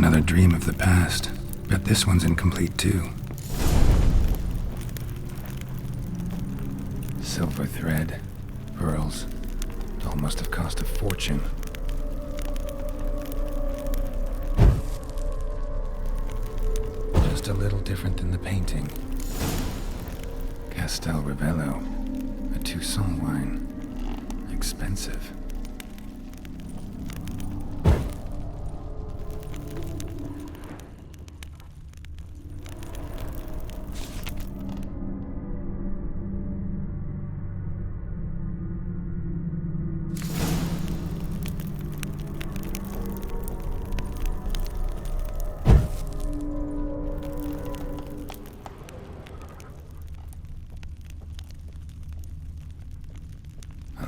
another dream of the past. Bet this one's incomplete too. Silver thread, pearls. It all must have cost a fortune. Just a little different than the painting. Castel Ravello, a Toussaint wine. Expensive.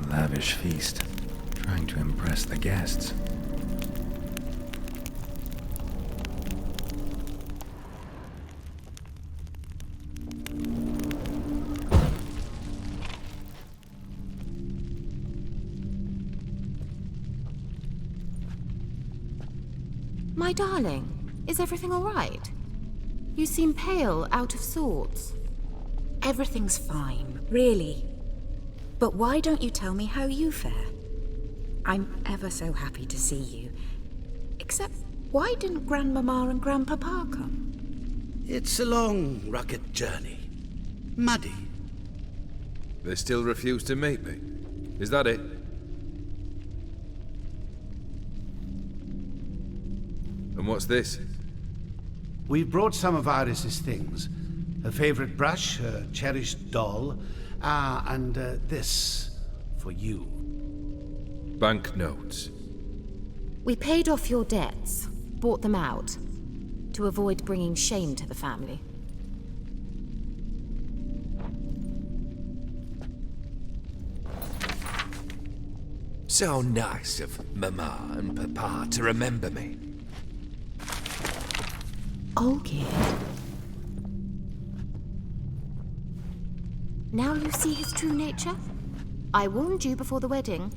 Lavish feast, trying to impress the guests. My darling, is everything all right? You seem pale, out of sorts. Everything's fine, really. But why don't you tell me how you fare? I'm ever so happy to see you. Except, why didn't Grandmama and Grandpapa come? It's a long, rugged journey. Muddy. They still refuse to meet me. Is that it? And what's this? We've brought some of Iris's things. Her favorite brush, her cherished doll, and this for you. Banknotes. We paid off your debts, bought them out, to avoid bringing shame to the family. So nice of Mama and Papa to remember me. Oh, kid. Now you see his true nature? I warned you before the wedding.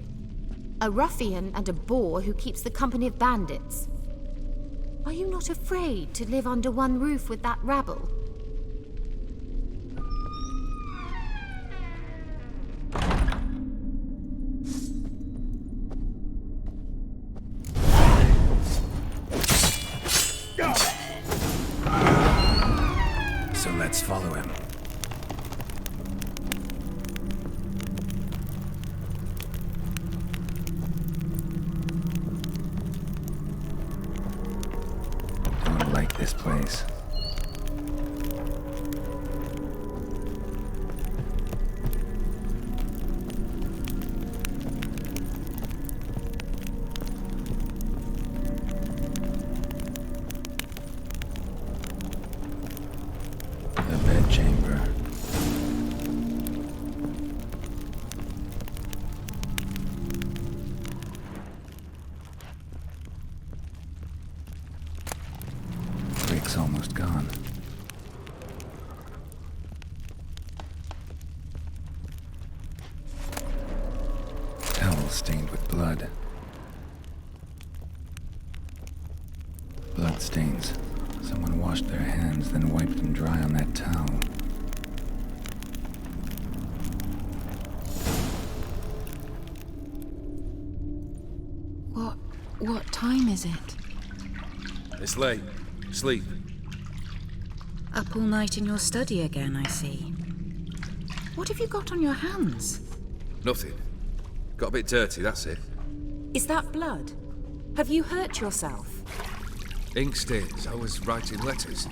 A ruffian and a boor who keeps the company of bandits. Are you not afraid to live under one roof with that rabble? So let's follow him. Don't like this place. The bedchamber. Rick's almost gone. Towel stained with blood. Blood stains. Someone washed their hands, then wiped them dry on that towel. What time is it? It's late. Sleep. Up all night in your study again, I see. What have you got on your hands? Nothing. Got a bit dirty, that's it. Is that blood? Have you hurt yourself? Ink stains. I was writing letters.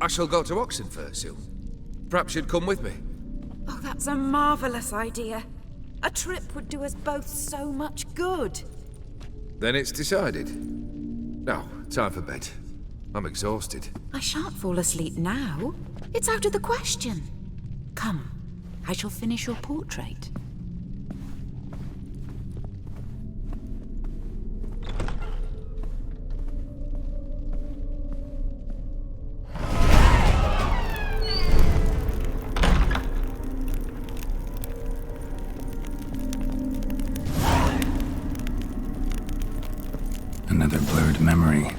I shall go to Oxenfurt soon. Perhaps you'd come with me. Oh, that's a marvelous idea. A trip would do us both so much good. Then it's decided. Now, time for bed. I'm exhausted. I shan't fall asleep now. It's out of the question. Come, I shall finish your portrait. Another blurred memory.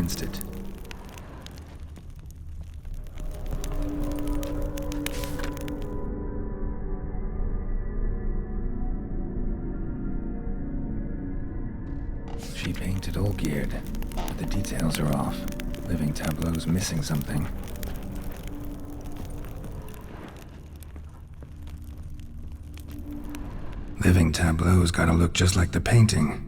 rinsed it. She painted Olgierd, but the details are off. Living tableau's missing something. Living tableau's gotta look just like the painting.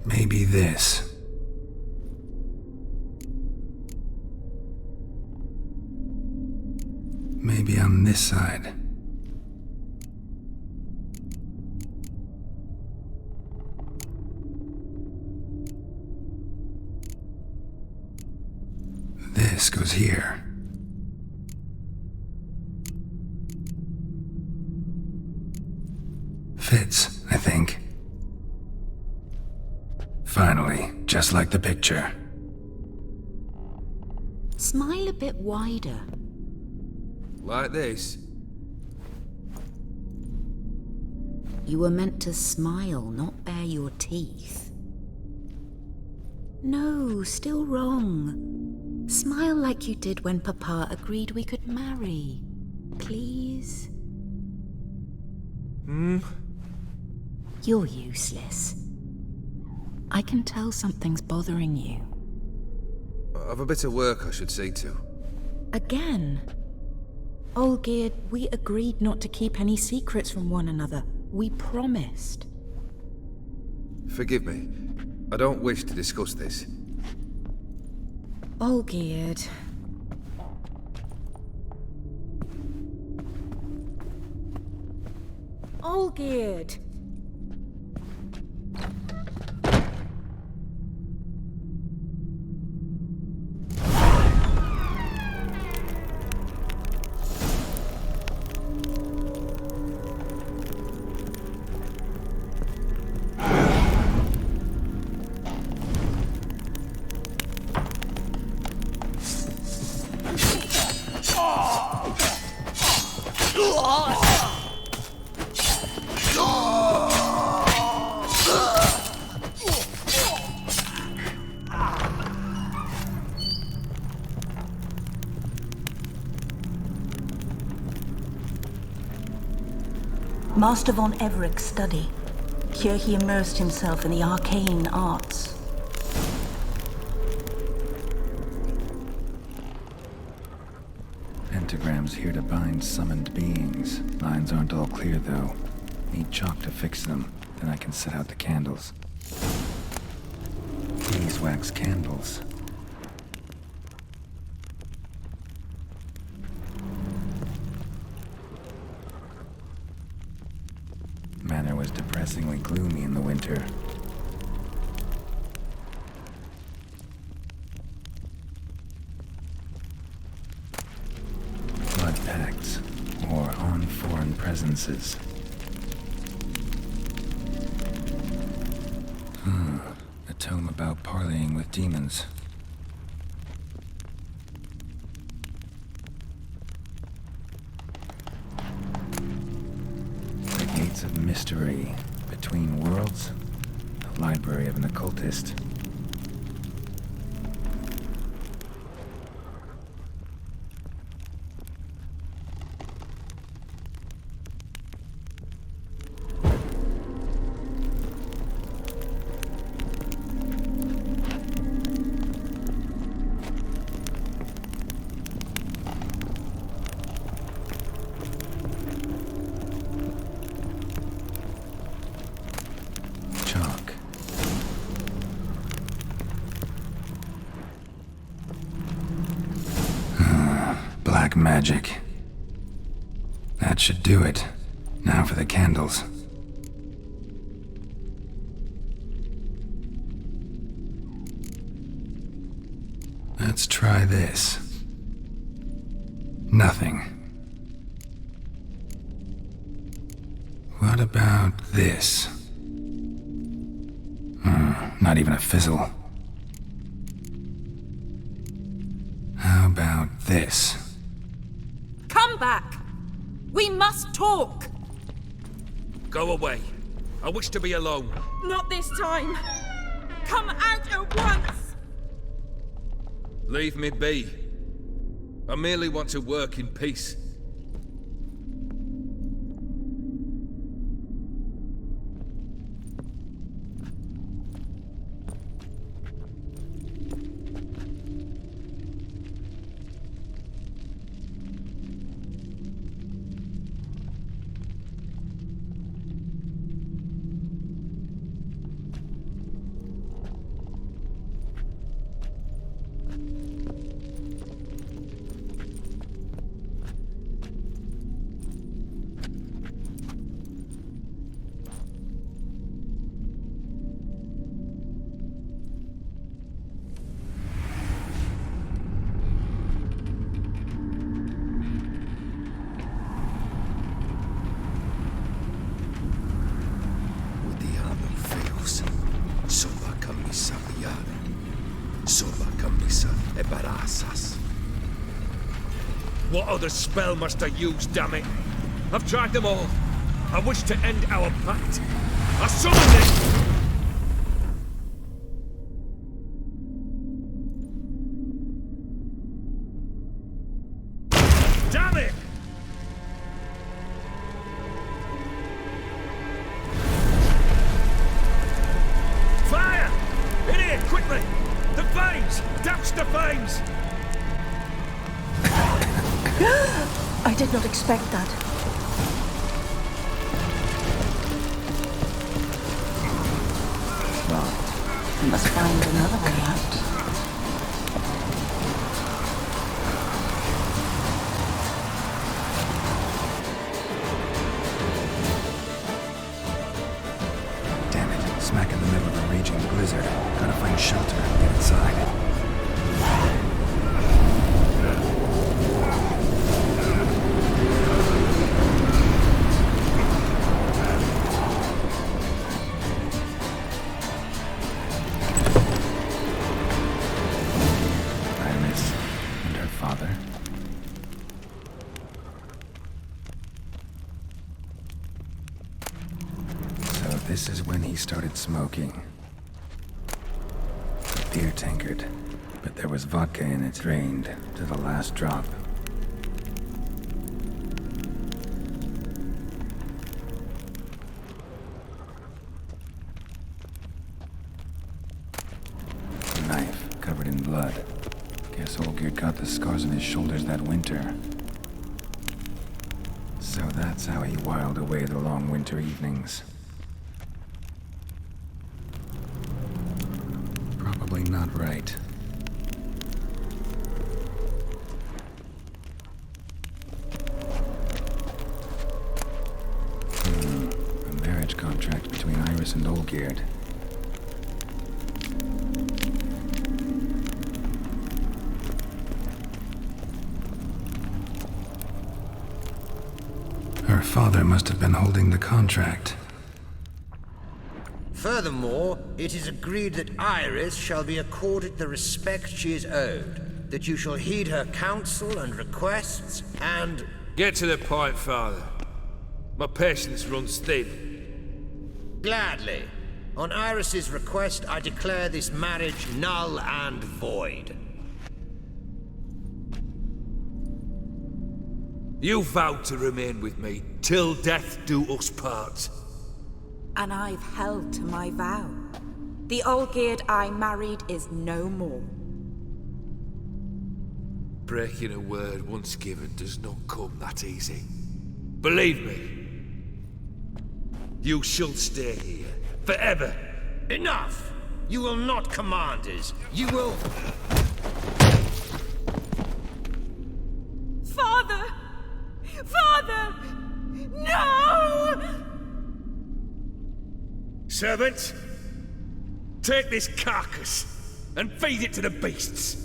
Maybe this. Maybe on this side. This goes here. Fits, I think. Finally, just like the picture. Smile a bit wider. Like this? You were meant to smile, not bare your teeth. No, still wrong. Smile like you did when Papa agreed we could marry. Please? You're useless. I can tell something's bothering you. I've a bit of work I should see to. Again? Olgierd, we agreed not to keep any secrets from one another. We promised. Forgive me. I don't wish to discuss this. Olgierd. Olgierd! Master von Everett's study. Here he immersed himself in the arcane arts. Pentagrams here to bind summoned beings. Lines aren't all clear, though. Need chalk to fix them, then I can set out the candles. Beeswax candles. Manor was depressingly gloomy in the winter. Blood pacts, or on foreign presences. A tome about parleying with demons. The Gates of Mystery, Between Worlds, the Library of an Occultist. Chalk. Black magic. That should do it. Now for the candles. Let's try this. Nothing. What about this? Not even a fizzle. this? Come back! We must talk! Go away. I wish to be alone. Not this time! Come out at once! Leave me be. I merely want to work in peace. What other spell must I use, damn it? I've tried them all. I wish to end our pact. I summon it! Damn it! Fire! In here, quickly! The flames! Douse the flames! I did not expect that. Locked. We must find another way out. Damn it. Smack in the middle of a raging blizzard. Gotta find shelter and get inside. This is when he started smoking. A beer tankard, but there was vodka in it, drained to the last drop. A knife covered in blood. Guess Olgierd got the scars on his shoulders that winter. So that's how he whiled away the long winter evenings. Probably not right. A marriage contract between Iris and Olgierd. Her father must have been holding the contract. Furthermore, it is agreed that Iris shall be accorded the respect she is owed, that you shall heed her counsel and requests, and... Get to the point, Father. My patience runs thin. Gladly. On Iris's request, I declare this marriage null and void. You vowed to remain with me till death do us part. And I've held to my vow. The Olgierd I married is no more. Breaking a word once given does not come that easy. Believe me. You shall stay here, forever. Enough! You will not command us. You will... Father! Father! No! Servant, take this carcass and feed it to the beasts.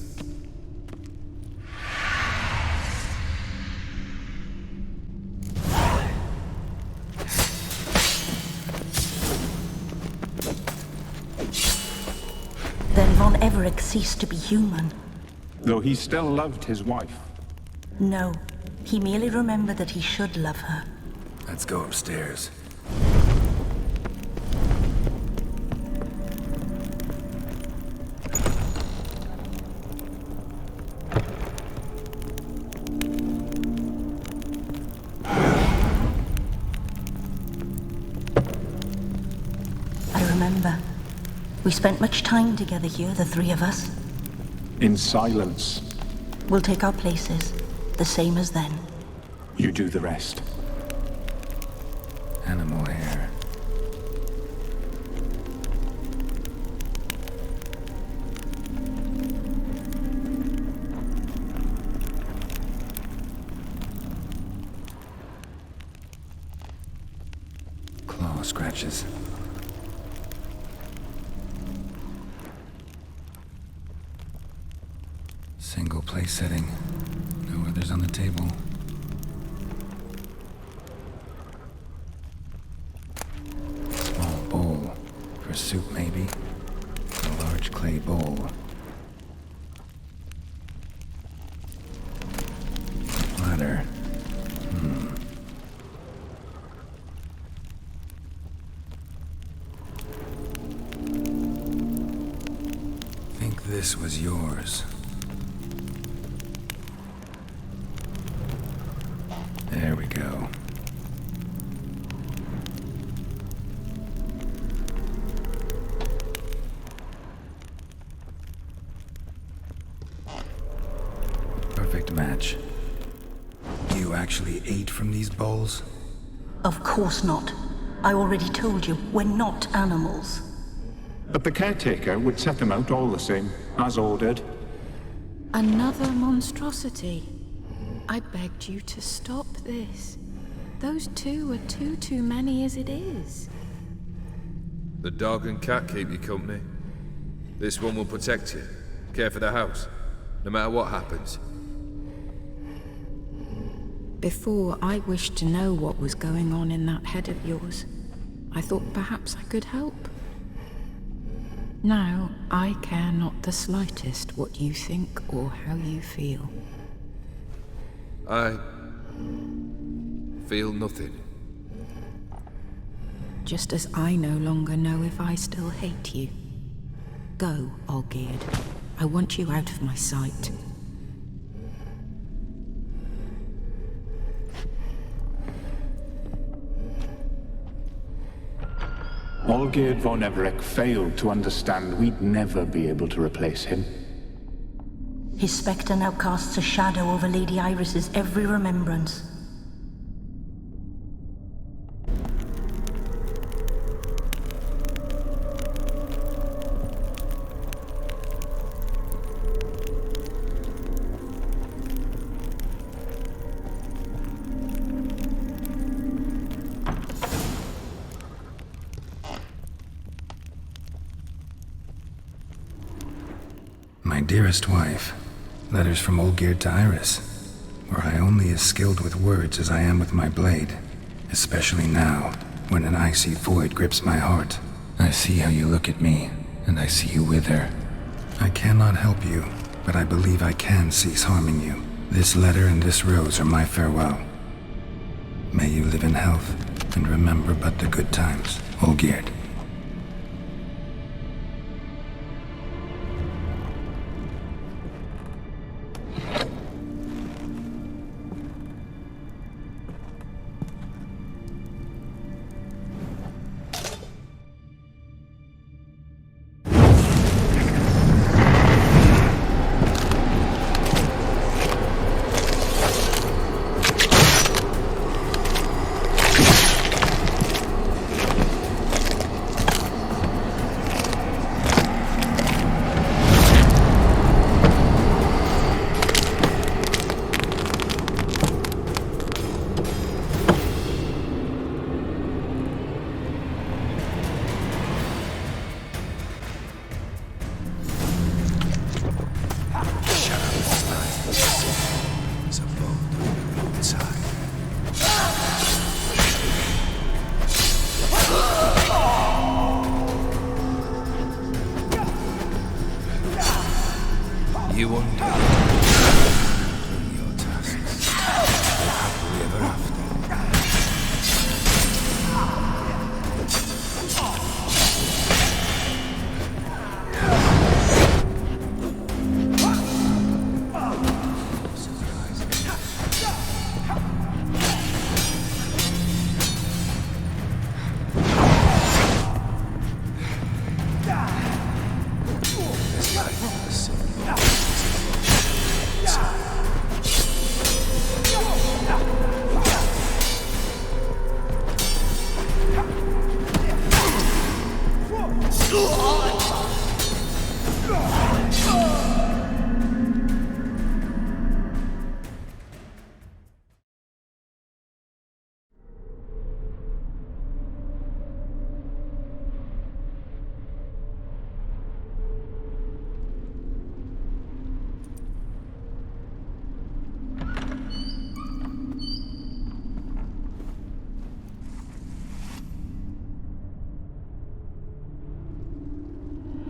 Then Von Everec ceased to be human. Though he still loved his wife, No, he merely remembered that he should love her. Let's go upstairs. I remember. We spent much time together here, the three of us. In silence. We'll take our places, the same as then. You do the rest. Animal hair. Claw scratches. Single place setting. No others on the table. Small bowl. For soup, maybe. A large clay bowl. Ladder. Think this was yours. There we go. Perfect match. You actually ate from these bowls? Of course not. I already told you, we're not animals. But the caretaker would set them out all the same, as ordered. Another monstrosity. I begged you to stop this. Those two are too many as it is. The dog and cat keep you company. This one will protect you, care for the house, no matter what happens. Before, I wished to know what was going on in that head of yours. I thought perhaps I could help. Now, I care not the slightest what you think or how you feel. I feel nothing. Just as I no longer know if I still hate you. Go, Olgierd. I want you out of my sight. Olgierd von Everec failed to understand we'd never be able to replace him. His spectre now casts a shadow over Lady Iris's every remembrance. My dearest wife, letters from Olgierd to Iris, were I only as skilled with words as I am with my blade, especially now, when an icy void grips my heart. I see how you look at me, and I see you wither. I cannot help you, but I believe I can cease harming you. This letter and this rose are my farewell. May you live in health, and remember but the good times, Olgierd.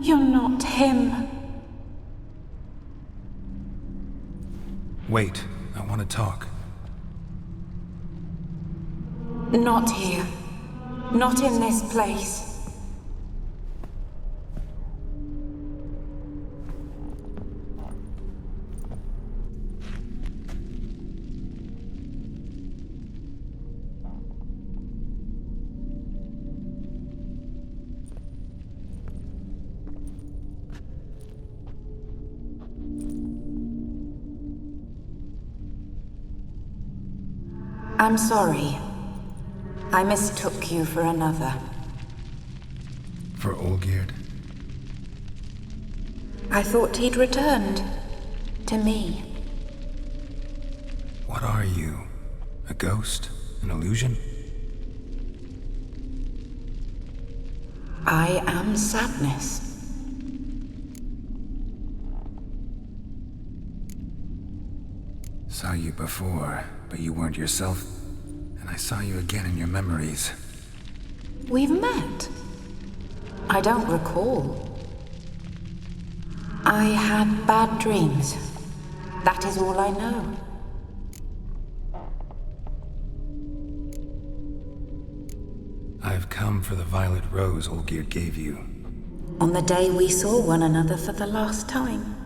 You're not him. Wait, I want to talk. Not here. Not in this place. I'm sorry. I mistook you for another. For Olgierd? I thought he'd returned. To me. What are you? A ghost? An illusion? I am sadness. Saw you before, but you weren't yourself. And I saw you again in your memories. We've met. I don't recall. I had bad dreams. That is all I know. I've come for the violet rose Olgierd gave you. On the day we saw one another for the last time,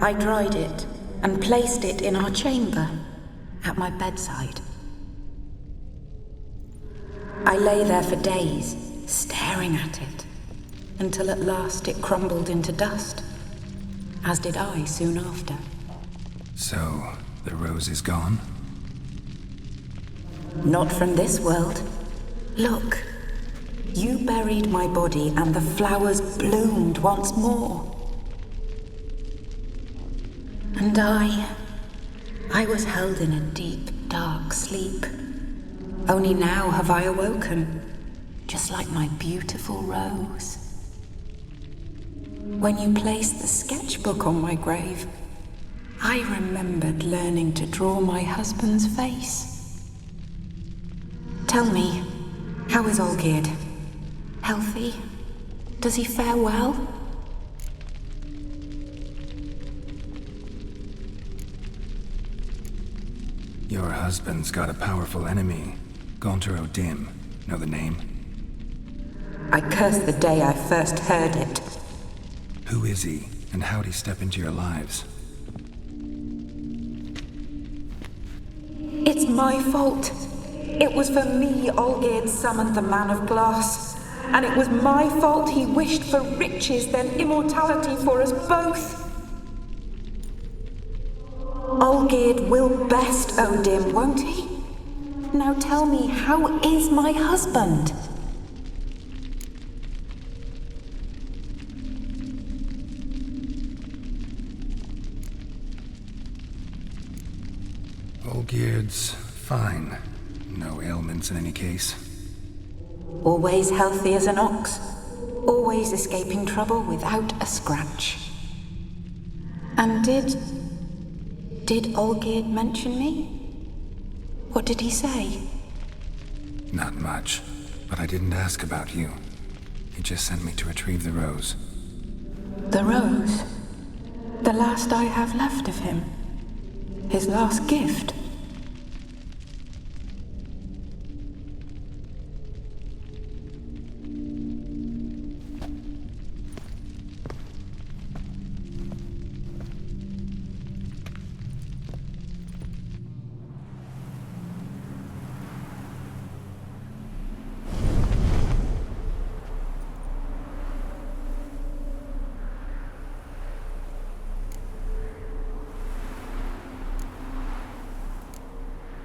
I dried it and placed it in our chamber, at my bedside. I lay there for days, staring at it, until at last it crumbled into dust, as did I soon after. So, the rose is gone? Not from this world. Look, you buried my body and the flowers bloomed once more. And I was held in a deep, dark sleep. Only now have I awoken, just like my beautiful rose. When you placed the sketchbook on my grave, I remembered learning to draw my husband's face. Tell me, how is Olgierd? Healthy? Does he fare well? Your husband's got a powerful enemy. Gaunter O'Dim. Know the name? I curse the day I first heard it. Who is he, and how'd he step into your lives? It's my fault. It was for me Olgierd summoned the Man of Glass. And it was my fault he wished for riches, then immortality for us both. Olgierd will best O'Dim, won't he? Now tell me, how is my husband? Olgierd's fine. No ailments in any case. Always healthy as an ox. Always escaping trouble without a scratch. And did Olgierd mention me? What did he say? Not much, but I didn't ask about you. He just sent me to retrieve the rose. The rose? The last I have left of him? His last gift?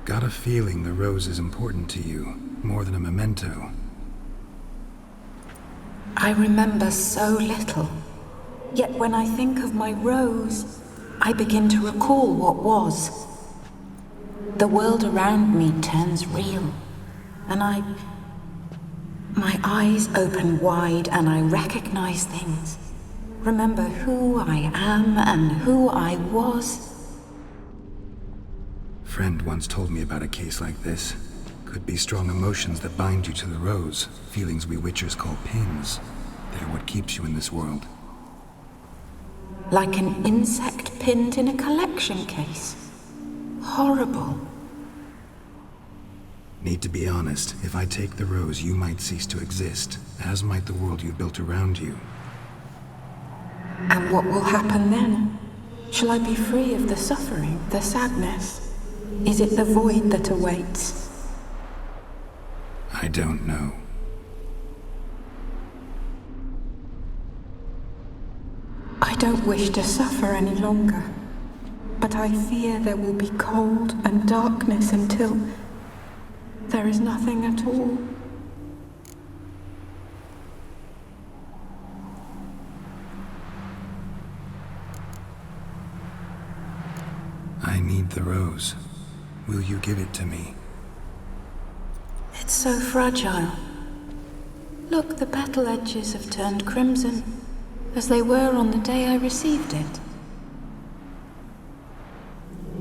Got a feeling the rose is important to you, more than a memento. I remember so little. Yet when I think of my rose, I begin to recall what was. The world around me turns real, and my eyes open wide and I recognize things. Remember who I am and who I was. Friend once told me about a case like this. Could be strong emotions that bind you to the rose, feelings we witchers call pins. They're what keeps you in this world. Like an insect pinned in a collection case. Horrible. Need to be honest, if I take the rose, you might cease to exist, as might the world you built around you. And what will happen then? Shall I be free of the suffering, the sadness? Is it the void that awaits? I don't know. I don't wish to suffer any longer, but I fear there will be cold and darkness until there is nothing at all. I need the rose. Will you give it to me? It's so fragile. Look, the petal edges have turned crimson, as they were on the day I received it.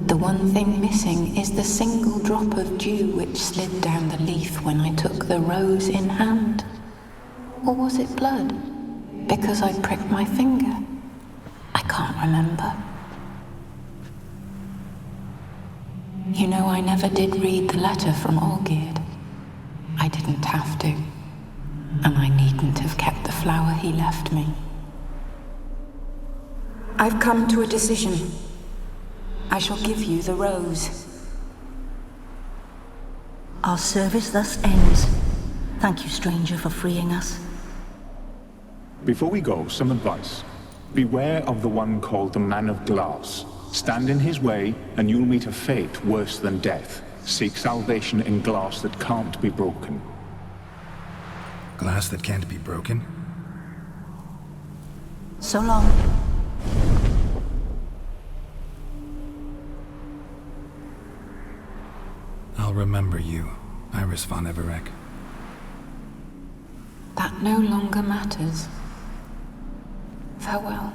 The one thing missing is the single drop of dew which slid down the leaf when I took the rose in hand. Or was it blood? Because I pricked my finger? I can't remember. You know, I never did read the letter from Olgierd. I didn't have to. And I needn't have kept the flower he left me. I've come to a decision. I shall give you the rose. Our service thus ends. Thank you, stranger, for freeing us. Before we go, some advice. Beware of the one called the Man of Glass. Stand in his way, and you'll meet a fate worse than death. Seek salvation in glass that can't be broken. Glass that can't be broken? So long. I'll remember you, Iris von Everec. That no longer matters. Farewell.